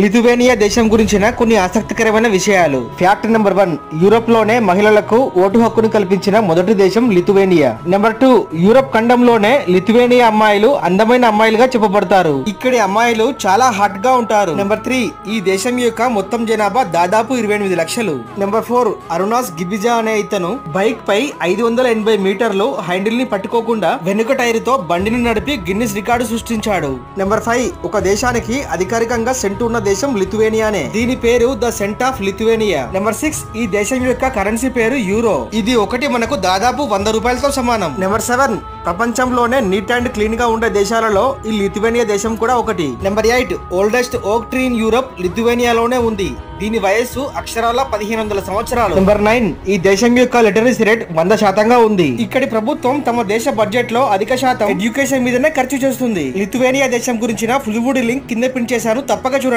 Lithuania దేశం గురించిన కొన్ని ఆసక్తికరమైన విషయాలు. ఫ్యాక్ట్ నెంబర్ 1, యూరోప్ లోనే మహిళలకు ఓటు హక్కును కల్పించిన మొదటి దేశం లిథువేనియా. నెంబర్ 2, యూరోప్ ఖండంలోనే లిథువేనియా అమ్మాయిలు అందమైన అమ్మాయిలుగా చెప్పబడతారు. ఇక్కడి అమ్మాయిలు చాలా హాట్ గా ఉంటారు. నెంబర్ 3, ఈ దేశం యొక్క మొత్తం జనాభా దాదాపు 28 లక్షలు. నెంబర్ 4, అరుణాస్ గిబిజా అనే ఇతను బైక్ పై 580 మీటర్లు హ్యాండిల్ ని పట్టుకోకుండా వెనుక టైర్ తో బండిని నడిపి గిన్నిస్ రికార్డు సృష్టించాడు. నెంబర్ 5, ఒక దేశానికి అధికారికంగా సెంట్ ఉన్న దేశం లిథువేనియానే. దీని పేరు the saint of Lithuania. Number 6, ఈ దేశం యొక్క కరెన్సీ పేరు యూరో. ఇది ఒకటి మనకు దాదాపు 100 రూపాయలతో సమానం. నెంబర్ 7, ప్రపంచంలోనే నీట్ అండ్ క్లీన్ గా ఉండే దేశాలలో ఈ లిథువేనియా దేశం కూడా ఒకటి. నెంబర్ 8, ఓల్డెస్ట్ ఓక్ ట్రీ ఇన్ యూరప్ లిథువేనియాలోనే ఉంది. దీని వయస్సు అక్షరాల 1500 సంవత్సరాలు. నెంబర్ 9, ఈ దేశం యొక్క లిటరసీ రేట్ 100% ఉంది. ఇక్కడి ప్రభుత్వం తమ దేశ బడ్జెట్ లో అధిక శాతం ఎడ్యుకేషన్ మీదనే ఖర్చు చేస్తుంది. లిథువేనియా దేశం గురించిన ఫుల్ లింక్ కింద పిన్ చేశాను, తప్పక చూడండి.